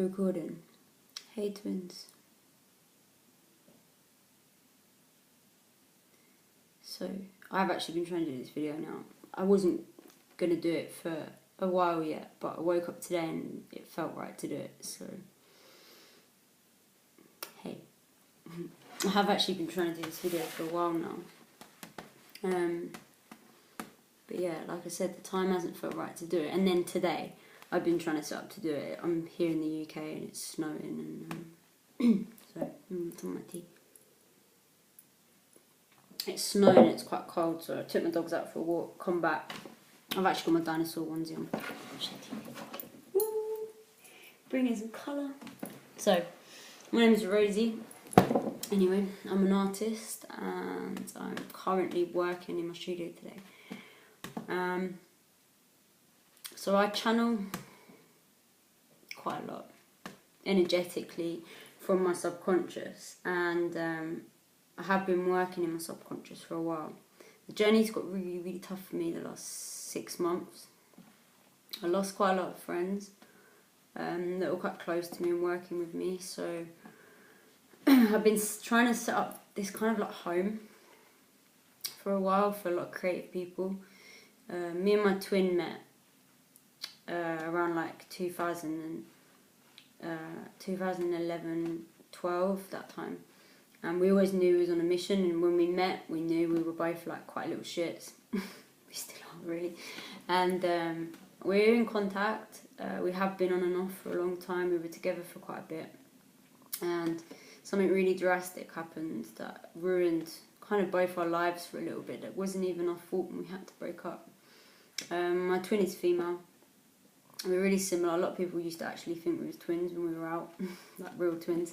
recording. Hey twins. So, I've actually been trying to do this video now. I wasn't going to do it for a while yet, but I woke up today and it felt right to do it, so... Hey. I have actually been trying to do this video for a while now. But yeah, like I said, the time hasn't felt right to do it. And then today, I've been trying to set up to do it. I'm here in the UK and it's snowing and so it's on my tea. It's snowing and it's quite cold, so I took my dogs out for a walk, come back. I've actually got my dinosaur onesie on. Woo! Bringing some colour. So, my name is Rosie. Anyway, I'm an artist and I'm currently working in my studio today. So I channel quite a lot energetically from my subconscious, and I have been working in my subconscious for a while. The journey's got really, really tough for me the last 6 months. I lost quite a lot of friends that were quite close to me and working with me, so I've been trying to set up this kind of like home for a while for a lot of creative people. Me and my twin met around like 2011, 12, that time. And we always knew we was on a mission, and when we met, we knew we were both like quite little shits. We still are, really. And we're in contact. We have been on and off for a long time. We were together for quite a bit. And something really drastic happened that ruined kind of both our lives for a little bit. It wasn't even our fault and we had to break up. My twin is female. We're really similar. A lot of people used to actually think we was twins when we were out, like real twins,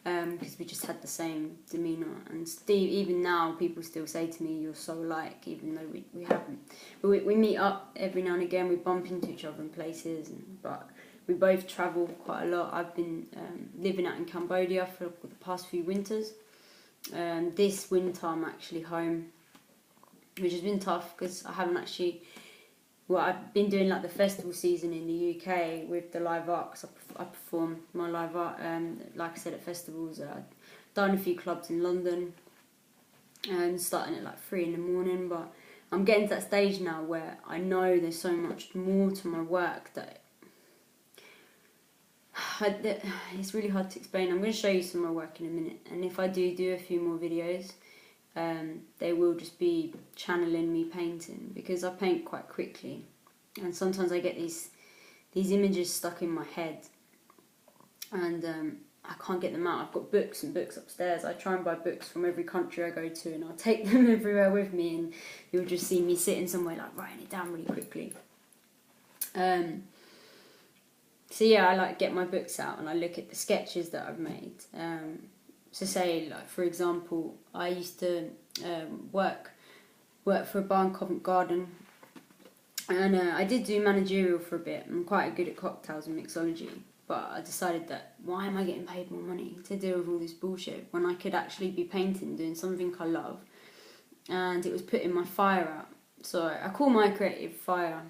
because we just had the same demeanour. And Steve, even now, people still say to me, "You're so alike," even though we haven't. But we meet up every now and again. We bump into each other in places, but we both travel quite a lot. I've been living out in Cambodia for the past few winters. This winter I'm actually home, which has been tough because I haven't actually... Well, I've been doing like the festival season in the UK with the live art, because I perform my live art, like I said, at festivals. I've done a few clubs in London, starting at like 3 in the morning, but I'm getting to that stage now where I know there's so much more to my work that it's really hard to explain. I'm going to show you some of my work in a minute, and if I do a few more videos, they will just be channeling me painting, because I paint quite quickly, and sometimes I get these images stuck in my head, and I can't get them out. I've got books and books upstairs. I try and buy books from every country I go to, and I'll take them everywhere with me, and you'll just see me sitting somewhere like writing it down really quickly. So yeah, I like get my books out and I look at the sketches that I've made. So say, like, for example, I used to work for a bar in Covent Garden, and I did do managerial for a bit. I'm quite good at cocktails and mixology, but I decided that why am I getting paid more money to deal with all this bullshit when I could actually be painting, doing something I love, and it was putting my fire out. So I call my creative fire.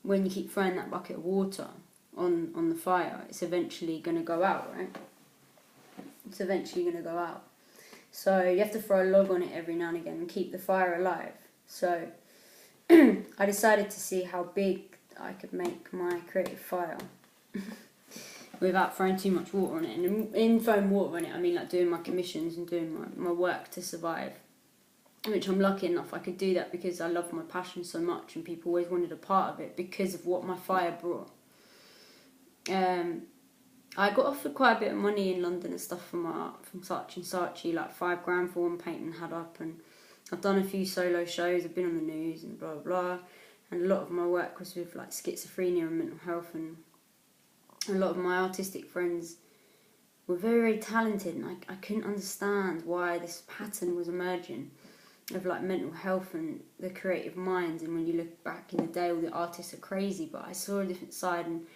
When you keep throwing that bucket of water on the fire, it's eventually going to go out, right? It's eventually going to go out. So you have to throw a log on it every now and again and keep the fire alive. So I decided to see how big I could make my creative fire without throwing too much water on it. And in throwing water on it, I mean like doing my commissions and doing my work to survive, which I'm lucky enough I could do that because I love my passion so much, and people always wanted a part of it because of what my fire brought. I got offered quite a bit of money in London and stuff for my art from Saatchi & Saatchi, like £5 for one painting I had up, and I've done a few solo shows, I've been on the news and blah blah blah, and a lot of my work was with like schizophrenia and mental health, and a lot of my artistic friends were very, very talented, and I couldn't understand why this pattern was emerging of like mental health and the creative minds. And when you look back in the day, all the artists are crazy, but I saw a different side, and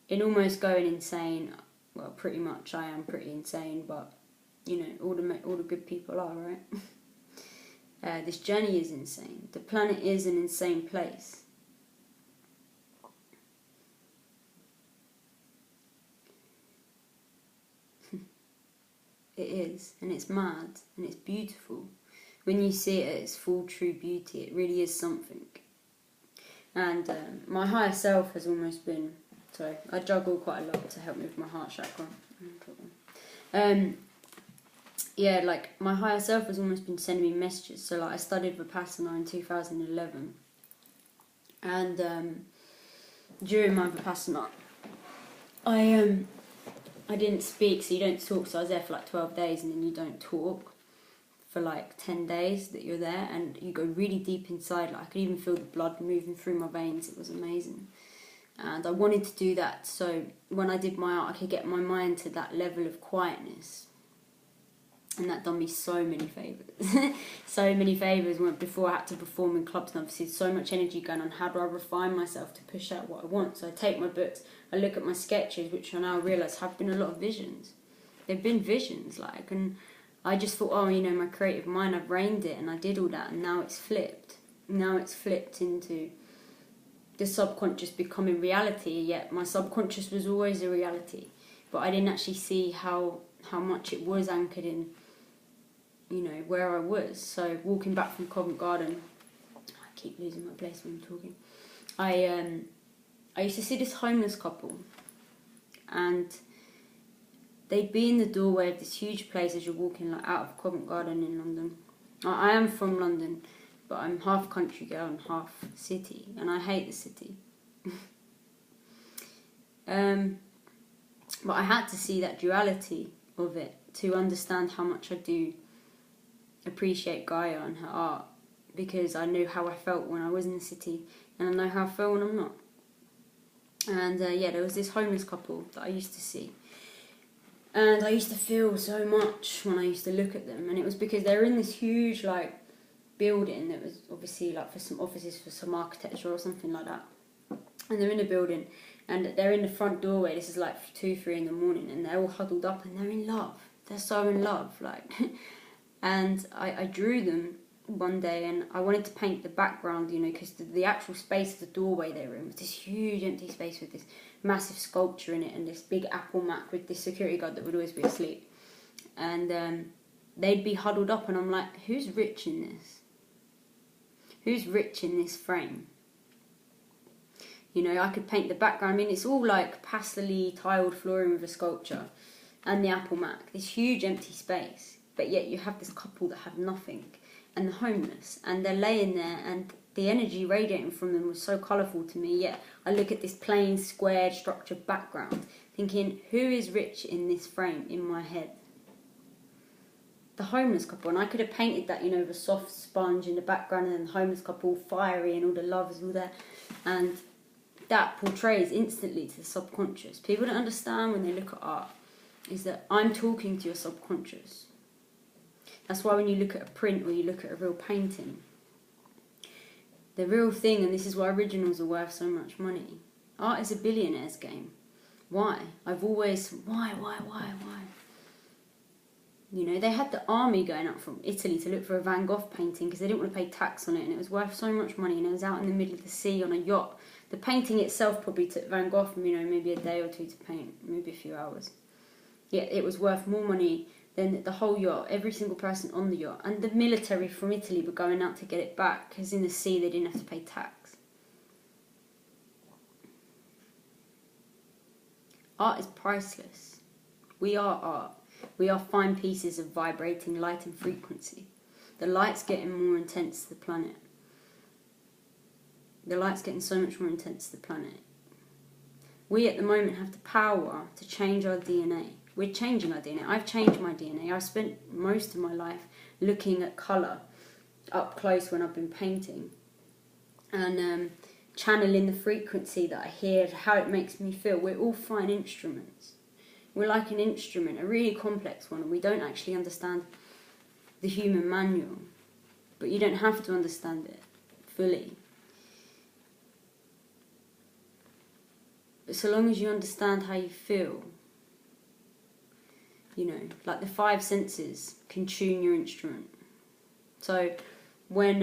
in almost going insane, well, pretty much I am pretty insane, but you know, all the good people are, right? This journey is insane. The planet is an insane place. It is, and it's mad, and it's beautiful. When you see it at its full true beauty, it really is something. And my higher self has almost been... Sorry, I juggle quite a lot to help me with my heart chakra. Yeah, like, my higher self has almost been sending me messages. So, like, I studied Vipassana in 2011. And during my Vipassana, I didn't speak, so you don't talk. So I was there for like 12 days, and then you don't talk for like 10 days that you're there, and you go really deep inside. Like, I could even feel the blood moving through my veins. It was amazing. And I wanted to do that, so when I did my art, I could get my mind to that level of quietness. And that done me so many favours. So many favours. Before I had to perform in clubs, and obviously so much energy going on. How do I refine myself to push out what I want? So I take my books, I look at my sketches, which I now realise have been a lot of visions. They've been visions, like, and I just thought, oh, you know, my creative mind, I've reined it, and I did all that, and now it's flipped. Now it's flipped into the subconscious becoming reality, yet my subconscious was always a reality. But I didn't actually see how much it was anchored in, you know, where I was. So walking back from Covent Garden, I keep losing my place when I'm talking. I used to see this homeless couple, and they'd be in the doorway of this huge place as you're walking like out of Covent Garden in London. I am from London, but I'm half country girl and half city, and I hate the city. But I had to see that duality of it to understand how much I do appreciate Gaia and her art, because I knew how I felt when I was in the city, and I know how I feel when I'm not. And yeah, there was this homeless couple that I used to see, and I used to feel so much when I used to look at them, and it was because they were in this huge like building that was obviously like for some offices for some architecture or something like that, and they're in a building, and they're in the front doorway. This is like 2-3 in the morning, and they're all huddled up, and they're in love. They're so in love, like. And I drew them one day, and I wanted to paint the background, you know, because the actual space of the doorway they were in was this huge empty space with this massive sculpture in it, and this big Apple Mac with this security guard that would always be asleep. And they'd be huddled up, and I'm like, who's rich in this? Who's rich in this frame? You know, I could paint the background. I mean, it's all like pastel-y tiled flooring with a sculpture and the Apple Mac, this huge empty space. But yet you have this couple that have nothing, and the homeless, and they're laying there, and the energy radiating from them was so colourful to me. Yet I look at this plain, squared, structured background, thinking, who is rich in this frame in my head? The homeless couple. And I could have painted that, you know, with a soft sponge in the background, and then the homeless couple fiery, and all the love is all there. And that portrays instantly to the subconscious. People don't understand when they look at art, is that I'm talking to your subconscious. That's why when you look at a print or you look at a real painting, the real thing, and this is why originals are worth so much money. Art is a billionaire's game. Why? Why? You know, they had the army going up from Italy to look for a Van Gogh painting because they didn't want to pay tax on it, and it was worth so much money, and it was out in the middle of the sea on a yacht. The painting itself probably took Van Gogh, you know, maybe a day or two to paint, maybe a few hours. Yet it was worth more money than the whole yacht, every single person on the yacht. And the military from Italy were going out to get it back because in the sea they didn't have to pay tax. Art is priceless. We are art. We are fine pieces of vibrating light and frequency. The light's getting more intense to the planet. The light's getting so much more intense to the planet. We at the moment have the power to change our DNA. We're changing our DNA. I've changed my DNA. I've spent most of my life looking at colour up close when I've been painting, and channeling the frequency that I hear, how it makes me feel. We're all fine instruments. We're like an instrument, a really complex one, and we don't actually understand the human manual. But you don't have to understand it fully. But so long as you understand how you feel, you know, like the 5 senses can tune your instrument. So when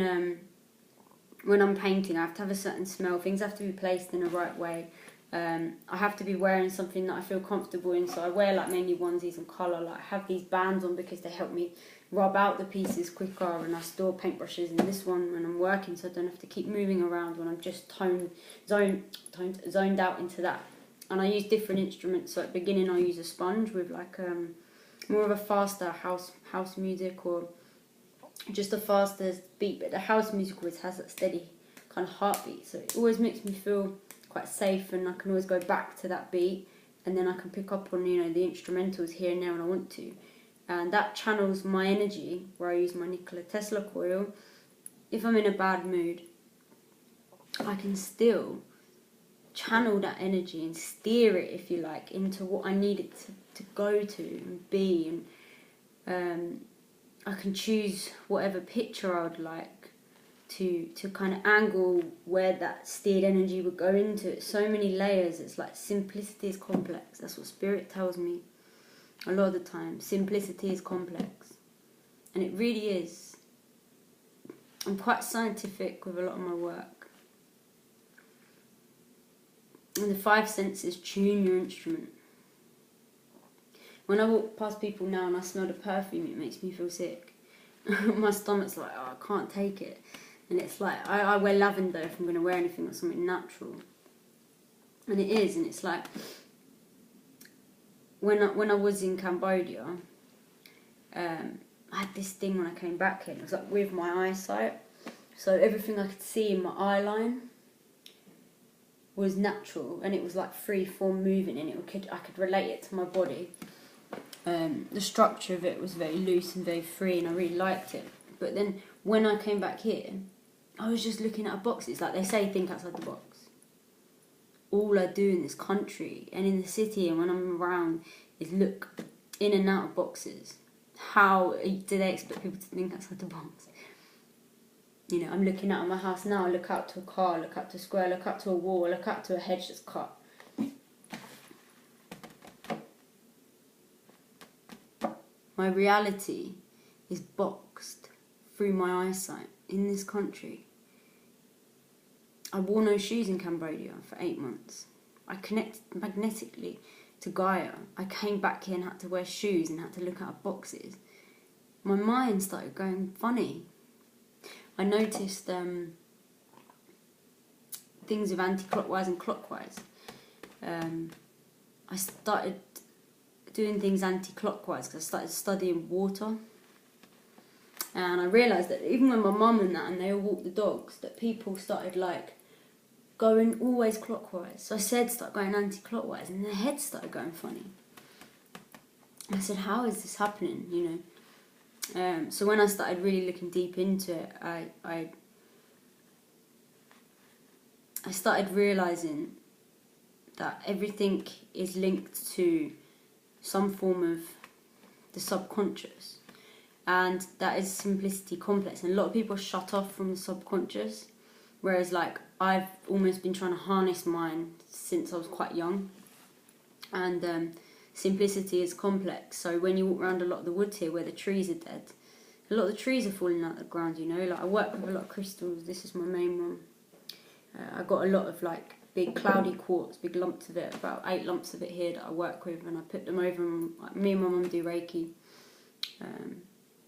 I'm painting, I have to have a certain smell. Things have to be placed in the right way. I have to be wearing something that I feel comfortable in, so I wear like mainly onesies and colour. Like I have these bands on because they help me rub out the pieces quicker, and I store paintbrushes in this one when I'm working, so I don't have to keep moving around when I'm just zoned out into that. And I use different instruments. So at the beginning I use a sponge with like more of a faster house music, or just a faster beat, but the house music always has that steady kind of heartbeat, so it always makes me feel quite safe, and I can always go back to that beat, and then I can pick up on, you know, the instrumentals here and there when I want to, and that channels my energy. Where I use my Nikola Tesla coil, if I'm in a bad mood, I can still channel that energy and steer it, if you like, into what I need it to go to and be, and I can choose whatever picture I would like to kind of angle where that steered energy would go into. It's so many layers. It's like simplicity is complex. That's what spirit tells me a lot of the time. Simplicity is complex, and it really is. I'm quite scientific with a lot of my work, and the 5 senses tune your instrument. When I walk past people now and I smell the perfume, it makes me feel sick. My stomach's like, oh, I can't take it. And it's like, I wear lavender if I'm going to wear anything that's something natural. And it is, and it's like, when I was in Cambodia, I had this thing when I came back here. It was like with my eyesight. So everything I could see in my eye line was natural, and it was like free form moving, and I could relate it to my body. The structure of it was very loose and very free, and I really liked it. But then when I came back here, I was just looking at boxes. Like they say, think outside the box. All I do in this country and in the city and when I'm around is look in and out of boxes. How do they expect people to think outside the box? You know, I'm looking out of my house now, I look out to a car, look out to a square, look out to a wall, look out to a hedge that's cut. My reality is boxed through my eyesight in this country. I wore no shoes in Cambodia for 8 months. I connected magnetically to Gaia. I came back here and had to wear shoes and had to look out of boxes. My mind started going funny. I noticed things of anti-clockwise and clockwise. I started doing things anti-clockwise because I started studying water. And I realised that even when my mum and that, and they all walked the dogs, that people started like going always clockwise. So I said, start going anti-clockwise, and their heads started going funny. I said, how is this happening, you know? So when I started really looking deep into it, I started realising that everything is linked to some form of the subconscious, and that is simplicity complex, and a lot of people shut off from the subconscious, whereas like I've almost been trying to harness mine since I was quite young. And simplicity is complex, so when you walk around a lot of the woods here where the trees are dead, a lot of the trees are falling out of the ground, you know. Like I work with a lot of crystals. This is my main one. I got a lot of like big cloudy quartz, big lumps of it, about 8 lumps of it here that I work with, and I put them over, and like, me and my mum do Reiki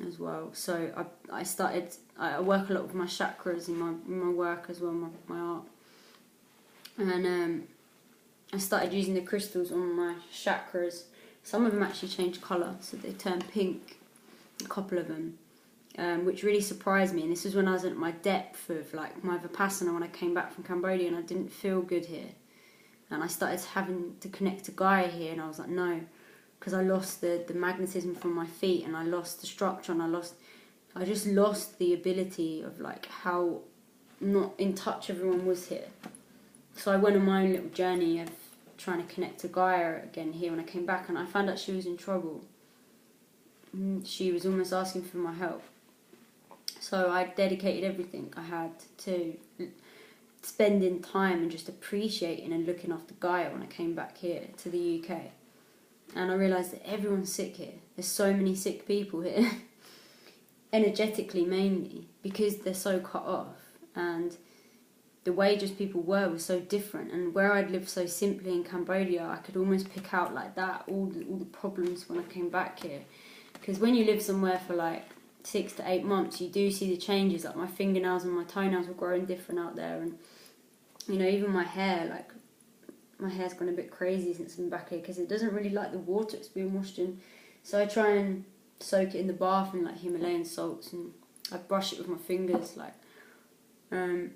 as well. So I work a lot with my chakras in my work as well, my art. And I started using the crystals on my chakras. Some of them actually change colour, so they turn pink, a couple of them, which really surprised me. And this was when I was at my depth of like my Vipassana, when I came back from Cambodia, and I didn't feel good here. And I started having to connect to Gaia here, and I was like, no, because I lost the magnetism from my feet, and I lost the structure, and I just lost the ability of like how not in touch everyone was here. So I went on my own little journey of trying to connect to Gaia again here when I came back, and I found out she was in trouble. She was almost asking for my help. So I dedicated everything I had to spending time and just appreciating and looking after Gaia when I came back here to the UK. And I realised that everyone's sick here. There's so many sick people here. Energetically mainly, because they're so cut off. And the way just people were was so different. And where I'd lived so simply in Cambodia, I could almost pick out like that all the problems when I came back here. Because when you live somewhere for like 6 to 8 months, you do see the changes. Like my fingernails and my toenails were growing different out there, and you know, even my hair, like my hair's gone a bit crazy since I'm back here because it doesn't really like the water it's being washed in. So I try and soak it in the bath in like Himalayan salts, and I brush it with my fingers. Like I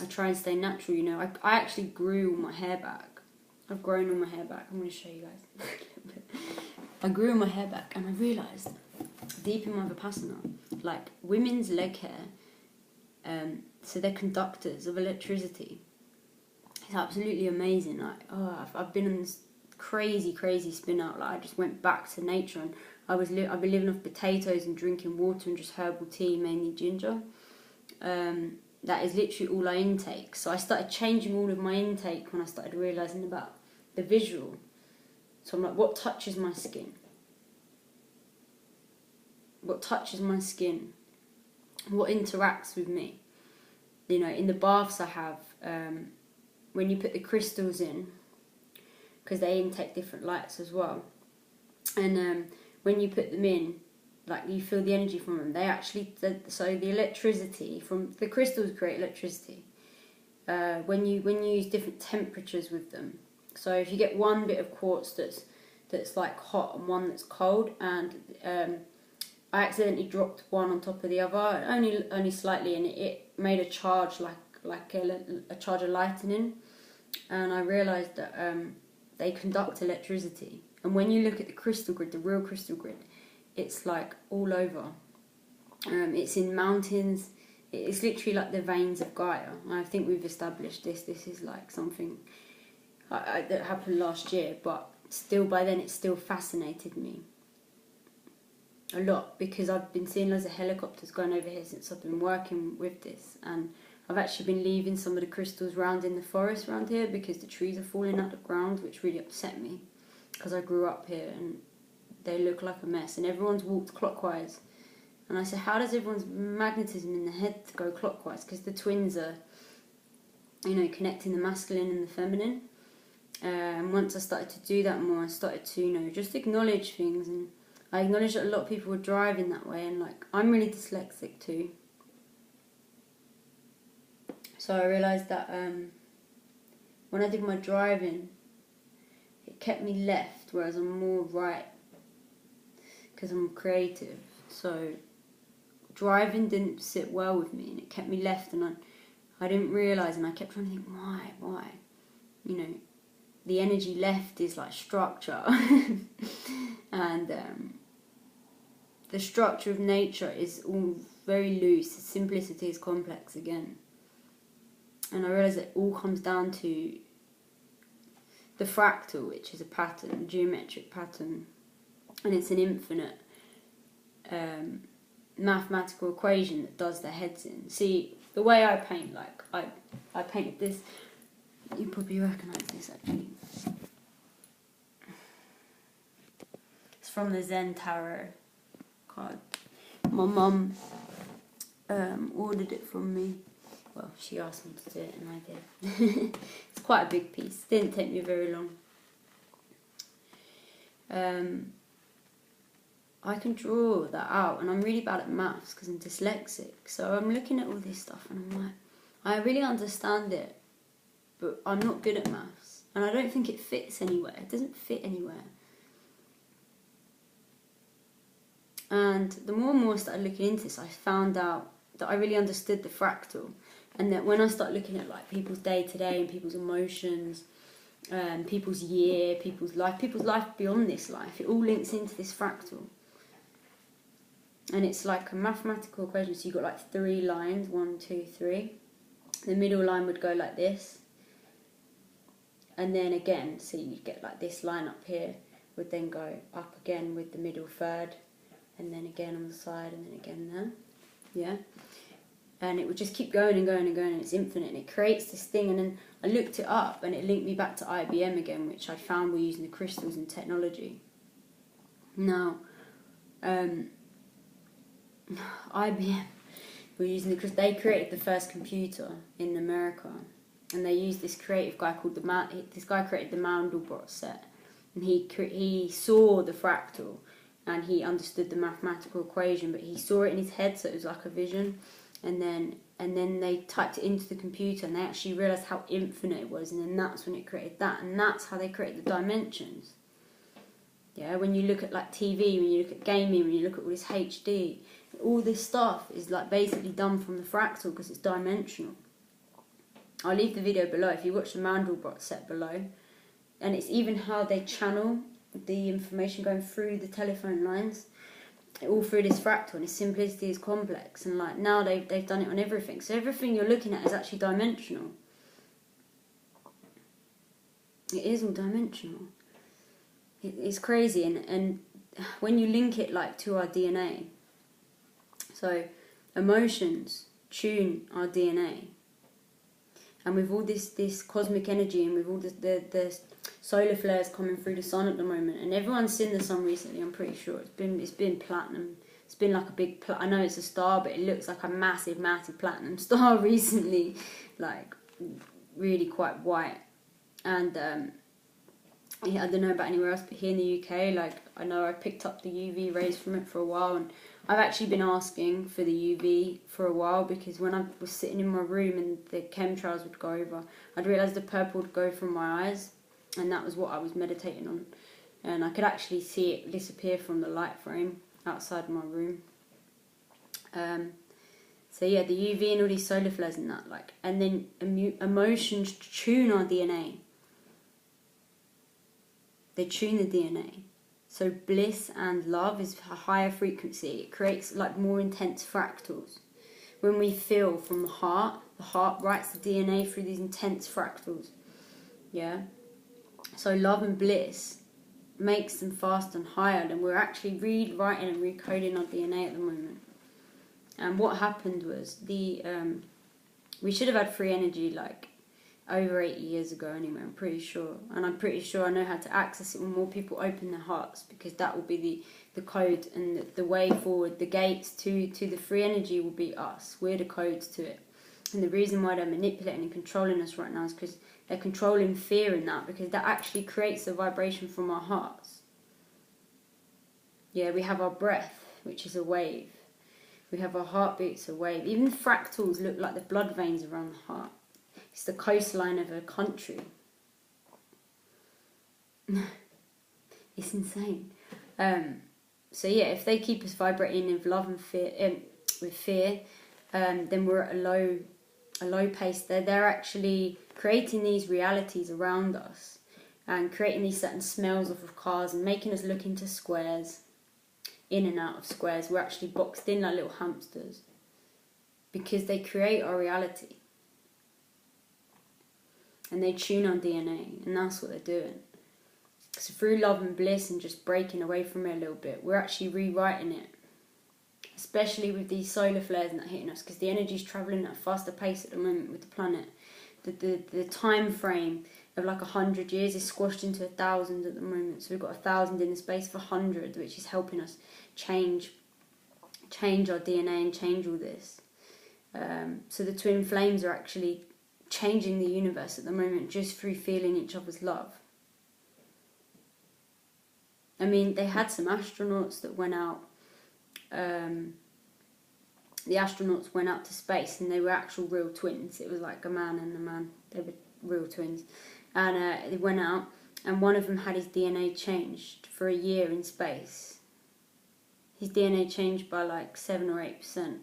try and stay natural, you know. I actually grew my hair back. I've grown all my hair back. I'm going to show you guys. I grew my hair back, and I realised deep in my Vipassana, like women's leg hair, so they're conductors of electricity. It's absolutely amazing. Like, I've been on this crazy spin out. Like I just went back to nature, and I've been living off potatoes and drinking water and just herbal tea, mainly ginger. That is literally all I intake. So I started changing all of my intake when I started realising about the visual. So I'm like, what touches my skin? What touches my skin? What interacts with me? You know, in the baths I have, when you put the crystals in, because they intake different lights as well. And when you put them in, like you feel the energy from them. They actually, so the electricity from the crystals create electricity. When you use different temperatures with them. So if you get one bit of quartz that's like hot and one that's cold, and I accidentally dropped one on top of the other, only slightly, and it made a charge like a charge of lightning, and I realised that they conduct electricity. And when you look at the crystal grid, the real crystal grid, it's like all over. It's in mountains. It's literally like the veins of Gaia. I think we've established this. This is like something that happened last year, but still by then it still fascinated me a lot, because I've been seeing loads of helicopters going over here since I've been working with this, and I've actually been leaving some of the crystals around in the forest around here because the trees are falling out the ground, which really upset me because I grew up here and they look like a mess, and everyone's walked clockwise. And I said, how does everyone's magnetism in the head go clockwise? Because the twins are, you know, connecting the masculine and the feminine. And once I started to do that more, I started to, you know, just acknowledge things. And I acknowledged that a lot of people were driving that way. And, like, I'm really dyslexic too. So I realised that when I did my driving, it kept me left, whereas I'm more right. Because I'm creative. So driving didn't sit well with me, and it kept me left, and I didn't realise, and I kept trying to think, why? You know, the energy left is like structure. And the structure of nature is all very loose. Simplicity is complex again. And I realised it all comes down to the fractal, which is a pattern, geometric pattern. And it's an infinite mathematical equation that does their heads in. See, the way I paint, like, I painted this, you probably recognise this actually. It's from the Zen Tarot card. My mum ordered it from me. Well, she asked me to do it and I did. It's quite a big piece. Didn't take me very long. I can draw that out, and I'm really bad at maths because I'm dyslexic. So I'm looking at all this stuff and I'm like, I really understand it, but I'm not good at maths. And I don't think it fits anywhere. It doesn't fit anywhere. And the more and more I started looking into this, I found out that I really understood the fractal. And that when I start looking at like people's day-to-day and people's emotions, people's year, people's life beyond this life, it all links into this fractal. And it's like a mathematical equation. So you've got like 3 lines, 1, 2, 3. The middle line would go like this. And then again, so you'd get like this line up here would then go up again with the middle third. And then again on the side, and then again there. Yeah. And it would just keep going and going and going, and it's infinite, and it creates this thing. And then I looked it up, and it linked me back to IBM again, which I found we're using the crystals and technology. Now, IBM, were using it because they created the first computer in America, and they used this creative guy called this guy created the Mandelbrot set, and he saw the fractal, and he understood the mathematical equation, but he saw it in his head, so it was like a vision, and then they typed it into the computer, and they actually realised how infinite it was, and then that's when it created that, and that's how they created the dimensions. Yeah, when you look at like TV, when you look at gaming, when you look at all this HD, all this stuff is like basically done from the fractal because it's dimensional. I'll leave the video below if you watch the Mandelbrot set below, and it's even how they channel the information going through the telephone lines, all through this fractal, and its simplicity is complex, and like now they've done it on everything, so everything you're looking at is actually dimensional. It is all dimensional. It's crazy, and when you link it like to our DNA, so emotions tune our DNA, and with all this cosmic energy, and with all the solar flares coming through the sun at the moment, and everyone's seen the sun recently. I'm pretty sure it's been platinum. It's been like a big. I know it's a star, but it looks like a massive platinum star recently, like really quite white, and yeah, I don't know about anywhere else, but here in the UK, like I know I picked up the UV rays from it for a while, and I've actually been asking for the UV for a while, because when I was sitting in my room and the chemtrails would go over, I'd realise the purple would go from my eyes, and that was what I was meditating on, and I could actually see it disappear from the light frame outside my room. So yeah, the UV and all these solar flares and that, like, and then emotions tune our DNA. They tune the DNA. So bliss and love is a higher frequency. It creates like more intense fractals. When we feel from the heart writes the DNA through these intense fractals. Yeah. So love and bliss makes them fast and higher, and we're actually rewriting and recoding our DNA at the moment. And what happened was we should have had free energy like over 80 years ago anyway, I'm pretty sure. And I'm pretty sure I know how to access it when more people open their hearts, because that will be the code, and the way forward, the gates to the free energy will be us. We're the codes to it. And the reason why they're manipulating and controlling us right now is because they're controlling fear in that, because that actually creates a vibration from our hearts. Yeah, we have our breath, which is a wave. We have our heartbeats, a wave. Even fractals look like the blood veins around the heart. It's the coastline of a country. It's insane. So yeah, if they keep us vibrating with love and fear, then we're at a low pace. They're actually creating these realities around us, and creating these certain smells off of cars, and making us look into squares, in and out of squares. We're actually boxed in like little hamsters, because they create our reality. And they tune our DNA, and that's what they're doing. So through love and bliss and just breaking away from it a little bit, we're actually rewriting it. Especially with these solar flares and that hitting us, because the energy's travelling at a faster pace at the moment with the planet. The time frame of like 100 years is squashed into 1,000 at the moment. So we've got 1,000 in the space of 100, which is helping us change our DNA and change all this. So the twin flames are actually changing the universe at the moment just through feeling each other's love. I mean, they had some astronauts that went out. The astronauts went out to space, and they were actual real twins. It was like a man and a man. They were real twins. And they went out, and one of them had his DNA changed for a year in space. His DNA changed by like 7 or 8%.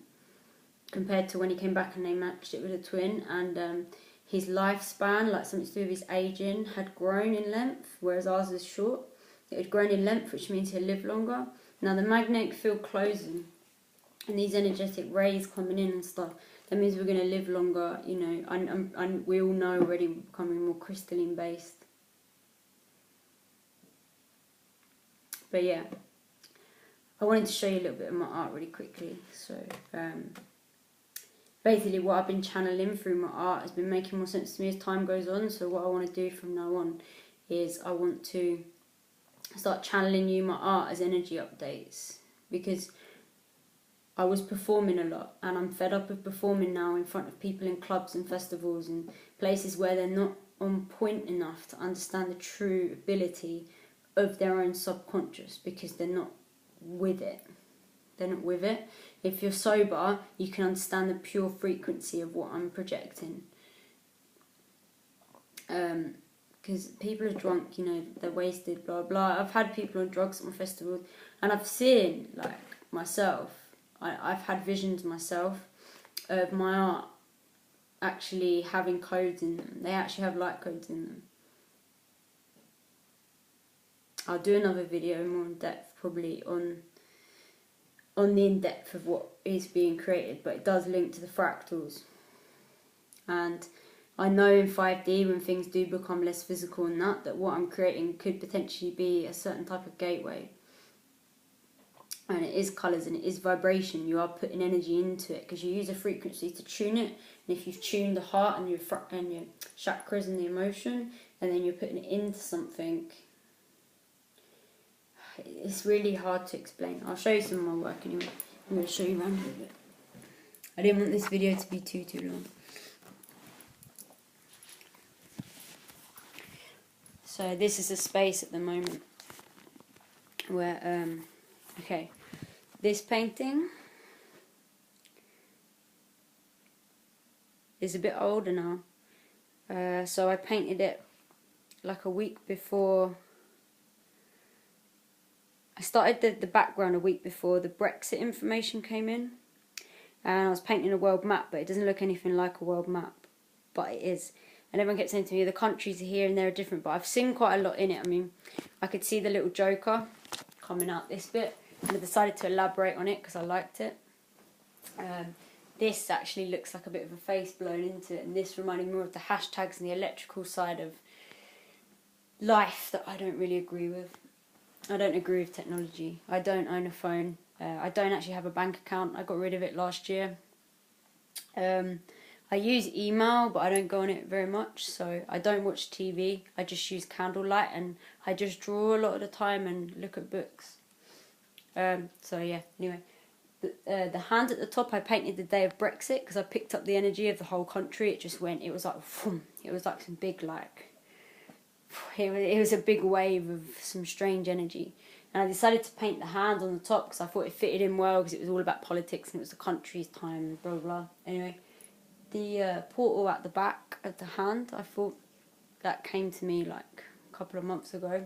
Compared to when he came back and they matched it with a twin, and his lifespan, like something to do with his aging, had grown in length, whereas ours is short. It had grown in length, which means he'll live longer. Now the magnetic field closing, and these energetic rays coming in and stuff, that means we're going to live longer, you know, and we all know already we're becoming more crystalline based. But yeah, I wanted to show you a little bit of my art really quickly. So basically what I've been channeling through my art has been making more sense to me as time goes on. So what I want to do from now on is I want to start channeling you my art as energy updates, because I was performing a lot, and I'm fed up of performing now in front of people in clubs and festivals and places where they're not on point enough to understand the true ability of their own subconscious, because they're not with it. They're not with it. If you're sober, you can understand the pure frequency of what I'm projecting. Because people are drunk, you know, they're wasted, blah blah. I've had people on drugs at my festivals, and I've seen, like, myself, I've had visions myself of my art actually having codes in them. They actually have light codes in them. I'll do another video more in depth probably on the in-depth of what is being created, but it does link to the fractals. And I know in 5D, when things do become less physical and that what I'm creating could potentially be a certain type of gateway. And it is colours and it is vibration. You are putting energy into it because you use a frequency to tune it. And if you've tuned the heart and your chakras and the emotion, and then you're putting it into something, it's really hard to explain. I'll show you some of my work anyway. I'm going to show you around a bit. I didn't want this video to be too long. So this is a space at the moment where, okay, this painting is a bit older now. So I painted it like a week before. I started the background a week before the Brexit information came in. And I was painting a world map, but it doesn't look anything like a world map. But it is. And everyone kept saying to me, the countries are here and they're different. But I've seen quite a lot in it. I mean, I could see the little joker coming out this bit. And I decided to elaborate on it because I liked it. This actually looks like a bit of a face blown into it. And this reminded me more of the hashtags and the electrical side of life that I don't really agree with. I don't agree with technology. I don't own a phone. I don't actually have a bank account. I got rid of it last year. I use email, but I don't go on it very much. So I don't watch TV. I just use candlelight, and I just draw a lot of the time and look at books. So yeah, anyway. The hand at the top I painted the day of Brexit because I picked up the energy of the whole country. It just went, it was like, whoom, it was like some big, like, it was a big wave of some strange energy. And I decided to paint the hand on the top because I thought it fitted in well because it was all about politics and it was the country's time and blah, blah, blah. Anyway, the portal at the back of the hand, I thought that came to me like a couple of months ago.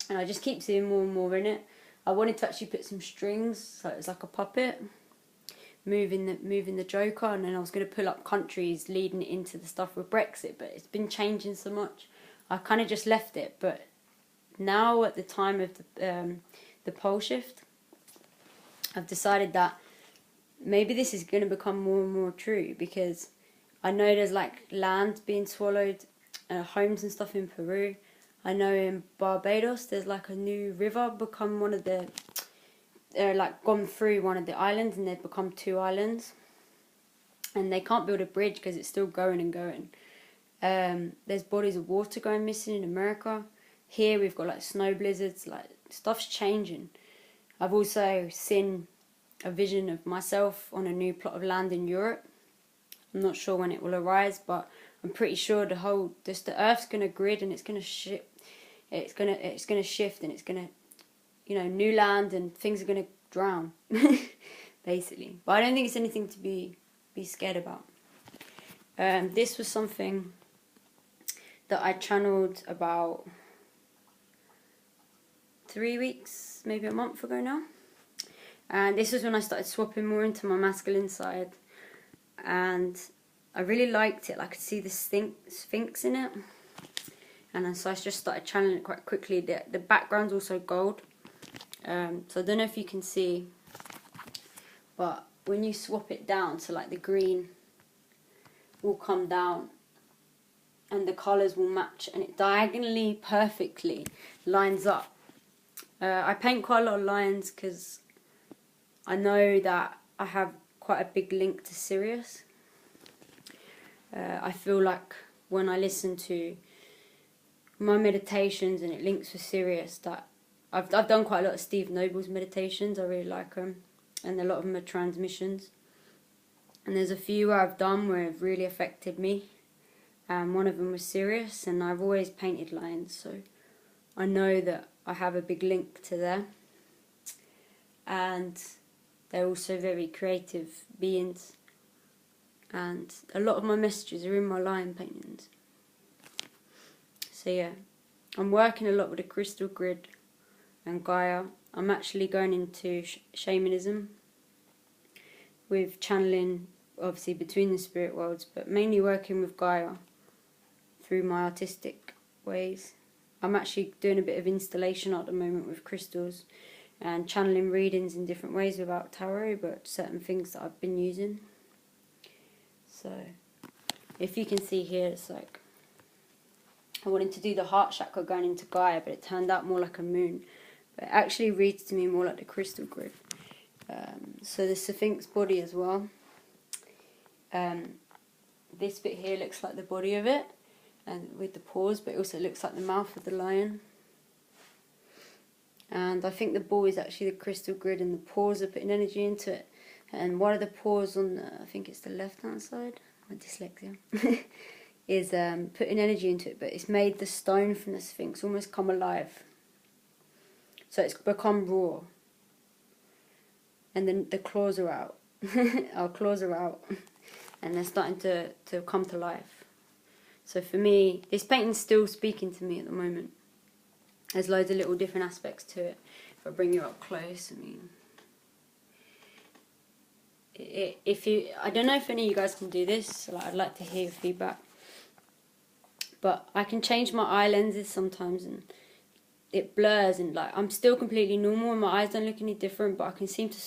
And I just keep seeing more and more in it. I wanted to actually put some strings, so it was like a puppet, moving the joker, and then I was going to pull up countries leading it into the stuff with Brexit, but it's been changing so much. I kind of just left it, but now at the time of the pole shift, I've decided that maybe this is going to become more and more true, because I know there's like land being swallowed, homes and stuff in Peru. I know in Barbados there's like a new river become one of the, like gone through one of the islands, and they've become 2 islands. And they can't build a bridge because it's still going and going. There's bodies of water going missing in America. Here we've got like snow blizzards, like stuff's changing. I've also seen a vision of myself on a new plot of land in Europe. I'm not sure when it will arise, but I'm pretty sure the Earth's gonna grid and it's gonna shift. It's gonna shift, and it's gonna, new land, and things are gonna drown, basically. But I don't think it's anything to be scared about. This was something that I channeled about 3 weeks, maybe a month ago now. And this was when I started swapping more into my masculine side. And I really liked it. I could see the sphinx in it. And so I just started channeling it quite quickly. The background's also gold. So I don't know if you can see. But when you swap it down, so like the green will come down and the colours will match, and it diagonally perfectly lines up. I paint quite a lot of lines because I know that I have quite a big link to Sirius. I feel like when I listen to my meditations and it links with Sirius, that I've done quite a lot of Steve Noble's meditations. I really like them. and a lot of them are transmissions. And there's a few I've done where have really affected me. One of them was Sirius, and I've always painted lions, so I know that I have a big link to there. And they're also very creative beings, and a lot of my messages are in my lion paintings. So yeah, I'm working a lot with the crystal grid and Gaia. I'm actually going into shamanism with channeling, obviously between the spirit worlds, but mainly working with Gaia through my artistic ways. I'm actually doing a bit of installation at the moment with crystals and channeling readings in different ways without tarot, but certain things that I've been using. So if you can see here, it's like I wanted to do the heart chakra going into Gaia, but it turned out more like a moon. But it actually reads to me more like the crystal grid. So the Sphinx body as well. This bit here looks like the body of it, and with the paws, but it also looks like the mouth of the lion. And I think the ball is actually the crystal grid, and the paws are putting energy into it. And one of the paws on the, I think it's the left hand side, my dyslexia, is putting energy into it, but it's made the stone from the Sphinx almost come alive. So it's become raw. And then the claws are out. Our claws are out. And they're starting to come to life. So for me, this painting's still speaking to me at the moment. There's loads of little different aspects to it. If I bring you up close, I mean, I don't know if any of you guys can do this, so I'd like to hear your feedback. But I can change my eye lenses sometimes, and it blurs, and like I'm still completely normal and my eyes don't look any different, but I can seem to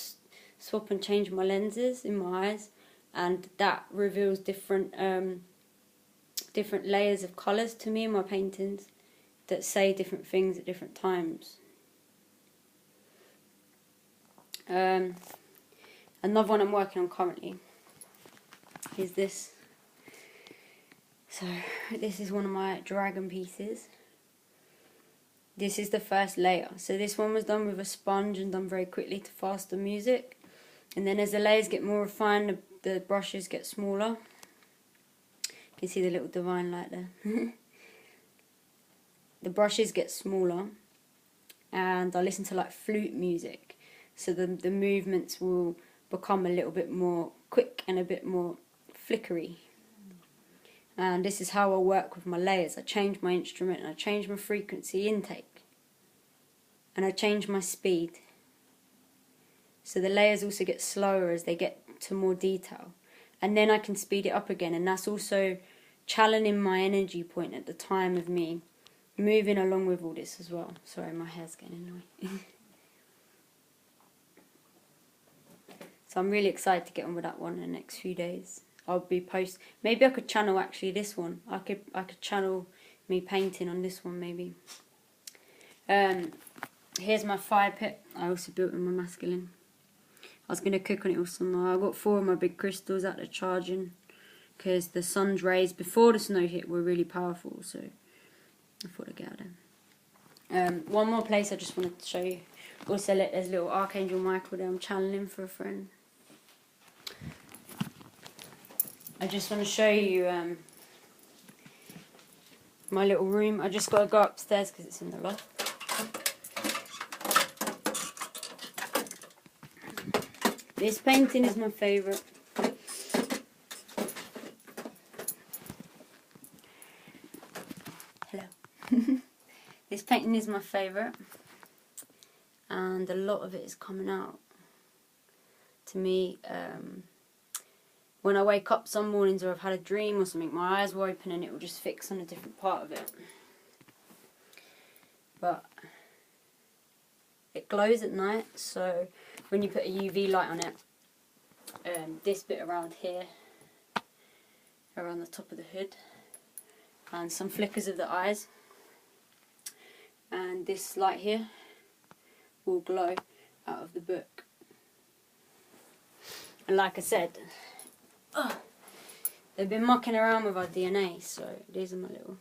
swap and change my lenses in my eyes, and that reveals different different layers of colours to me in my paintings that say different things at different times. Another one I'm working on currently is this. So this is one of my dragon pieces. This is the first layer. So this one was done with a sponge and done very quickly to faster music. And then as the layers get more refined, the brushes get smaller. You can see the little divine light there. The brushes get smaller, and I listen to like flute music. So the movements will become a little bit more quick and a bit more flickery. And this is how I work with my layers. I change my instrument, and I change my frequency intake, and I change my speed. So the layers also get slower as they get to more detail. And then I can speed it up again, and that's also channeling my energy point at the time of me moving along with all this as well. Sorry, my hair's getting in the way. So I'm really excited to get on with that one in the next few days. I'll be maybe I could channel actually this one. I could channel me painting on this one maybe. Here's my fire pit. I also built in my masculine. I was going to cook on it also. I got 4 of my big crystals out there charging, because the sun's rays before the snow hit were really powerful, so I thought I'd get out of there. One more place I just wanted to show you. Also, there's little Archangel Michael there. I'm channeling for a friend. I just want to show you my little room. I just got to go upstairs because it's in the loft. This painting is my favourite. Hello. This painting is my favourite, and a lot of it is coming out to me when I wake up some mornings, or I've had a dream or something. My eyes will open and it will just fix on a different part of it. But it glows at night, so when you put a UV light on it, this bit around here, around the top of the hood, and some flickers of the eyes, and this light here will glow out of the book. And like I said, they've been mucking around with our DNA, so these are my little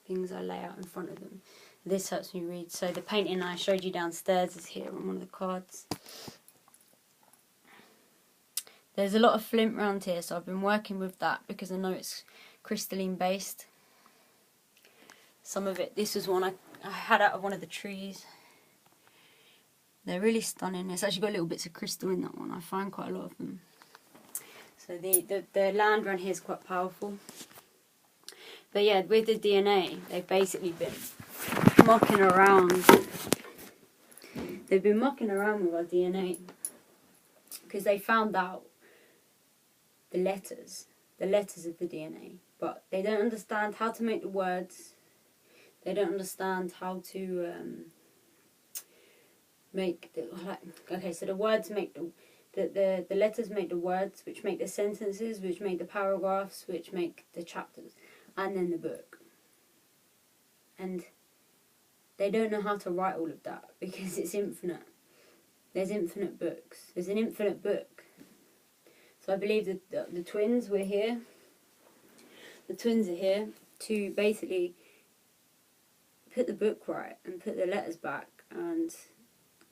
things I lay out in front of them. This helps me read. So the painting I showed you downstairs is here on one of the cards. There's a lot of flint around here, so I've been working with that because I know it's crystalline based. Some of it, this was one I had out of one of the trees. They're really stunning. It's actually got little bits of crystal in that one. I find quite a lot of them. So the land around here is quite powerful. But yeah, with the DNA, they've basically been mucking around. They've been mucking around with our DNA because they found out the letters of the DNA, but they don't understand how to make the words. They don't understand how to make the, like, okay, so the words make the letters make the words, which make the sentences, which make the paragraphs, which make the chapters, and then the book. And they don't know how to write all of that because it's infinite. There's infinite books. There's an infinite book. So I believe that the twins were here. The twins are here to basically put the book right and put the letters back and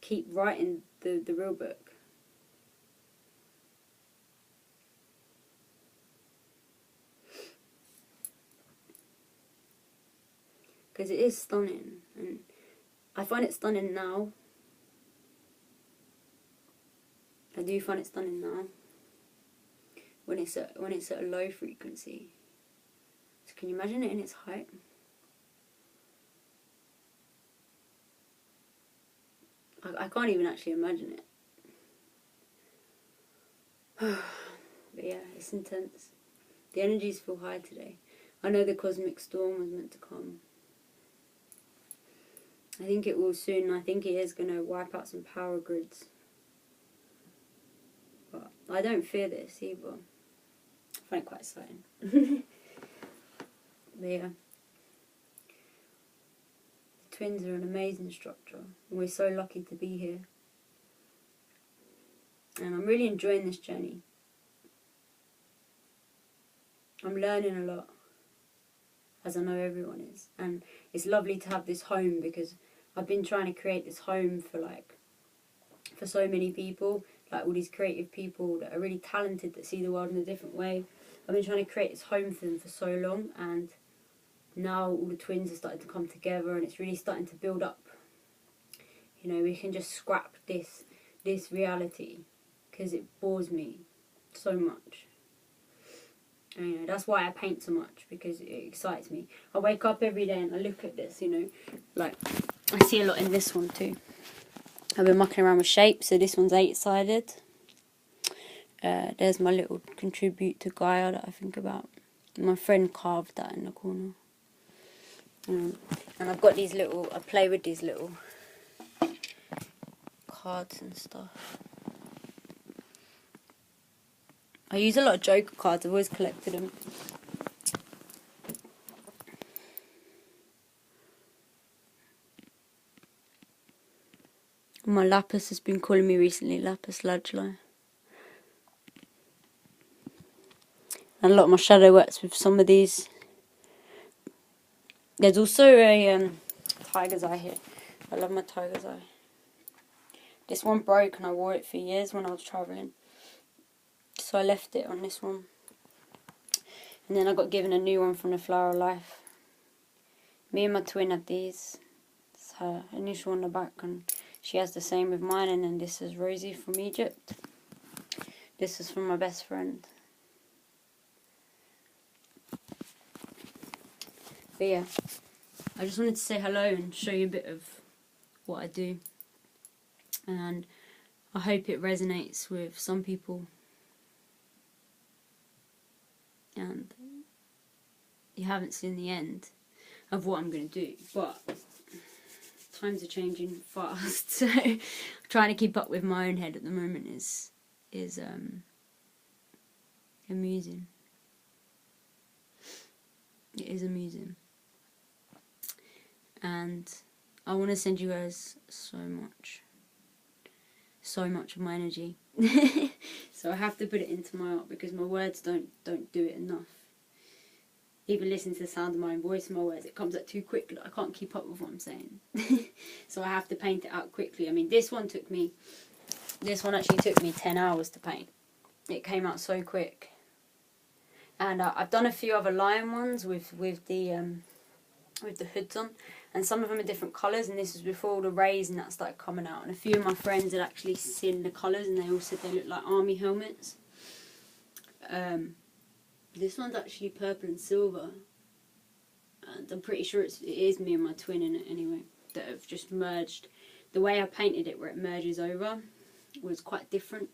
keep writing the real book. Because it is stunning, and I find it stunning now. I do find it stunning now. When it's at a low frequency. So can you imagine it in its height? I can't even actually imagine it. But yeah, it's intense. The energies feel high today. I know the cosmic storm was meant to come. I think it will soon. I think it is going to wipe out some power grids. But I don't fear this either. I find it quite exciting. But yeah. The twins are an amazing structure. And we're so lucky to be here. And I'm really enjoying this journey. I'm learning a lot, as I know everyone is. And it's lovely to have this home because I've been trying to create this home for so many people, like all these creative people that are really talented, that see the world in a different way. I've been trying to create this home for them for so long, and now all the twins are starting to come together and it's really starting to build up. You know, we can just scrap this reality because it bores me so much. And, you know, that's why I paint so much, because it excites me. I wake up every day and I look at this, you know, like I see a lot in this one too. I've been mucking around with shapes, so this one's 8-sided. There's my little contribute to Gaia that I think about. My friend carved that in the corner. And I've got these little, I play with these little cards and stuff. I use a lot of Joker cards, I've always collected them. My lapis has been calling me recently, lapis lazuli. And a lot of my shadow works with some of these. There's also a tiger's eye here. I love my tiger's eye. This one broke and I wore it for years when I was travelling. So I left it on this one. And then I got given a new one from the Flower of Life. Me and my twin had these. It's her initial on the back, and she has the same with mine. And then this is Rosie from Egypt. This is from my best friend. But yeah, I just wanted to say hello and show you a bit of what I do. And I hope it resonates with some people. And you haven't seen the end of what I'm going to do, but times are changing fast, so trying to keep up with my own head at the moment is amusing. It is amusing, and I want to send you guys so much of my energy. So I have to put it into my art because my words don't do it enough. Even listening to the sound of my own voice and my words, it comes out too quick. I can't keep up with what I'm saying. So I have to paint it out quickly. I mean, this one actually took me 10 hours to paint. it came out so quick. And I've done a few other lion ones with the hoods on, and some of them are different colours, and this was before all the rays and that started coming out, and a few of my friends had actually seen the colours and they all said they looked like army helmets. This one's actually purple and silver, and I'm pretty sure it is me and my twin in it anyway, that have just merged. The way I painted it, where it merges over, was quite different.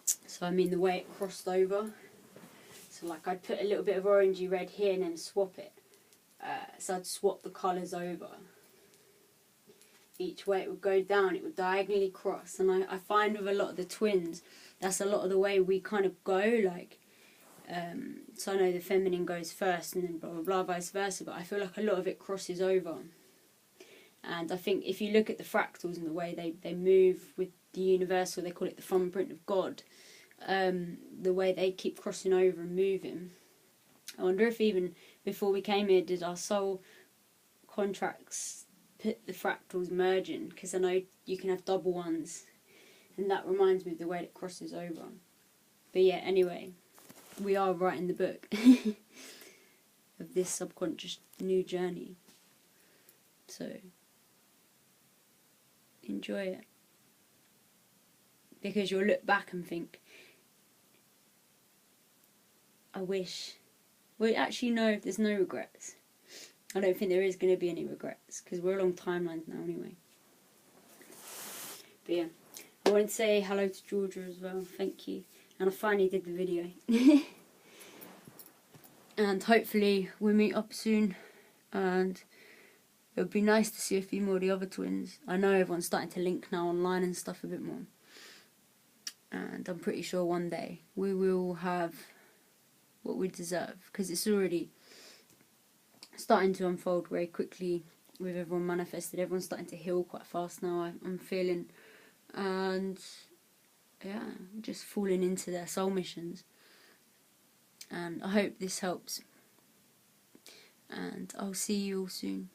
So I mean the way it crossed over, so like I'd put a little bit of orangey red here and then swap it. So I'd swap the colours over. Each way it would go down, it would diagonally cross, and I find with a lot of the twins, that's a lot of the way we kind of go, like, so I know the feminine goes first and then blah blah blah, vice versa, but I feel like a lot of it crosses over. And I think if you look at the fractals and the way they move with the universal, they call it the thumbprint of God, the way they keep crossing over and moving. I wonder if even before we came here, did our soul contracts put the fractals merging? Because I know you can have double ones, and that reminds me of the way it crosses over. But yeah, anyway, we are writing the book of this subconscious new journey. So enjoy it, because you'll look back and think, I wish. Well, actually, no, there's no regrets. I don't think there is going to be any regrets, because we're along timelines now anyway. But yeah, I wanted to say hello to Georgia as well, thank you. And I finally did the video. And hopefully we'll meet up soon, and it would be nice to see a few more of the other twins. I know everyone's starting to link now online and stuff a bit more. And I'm pretty sure one day we will have what we deserve, because it's already starting to unfold very quickly with everyone manifested. Everyone's starting to heal quite fast now, I'm feeling, and yeah, just falling into their soul missions. And I hope this helps, and I'll see you all soon.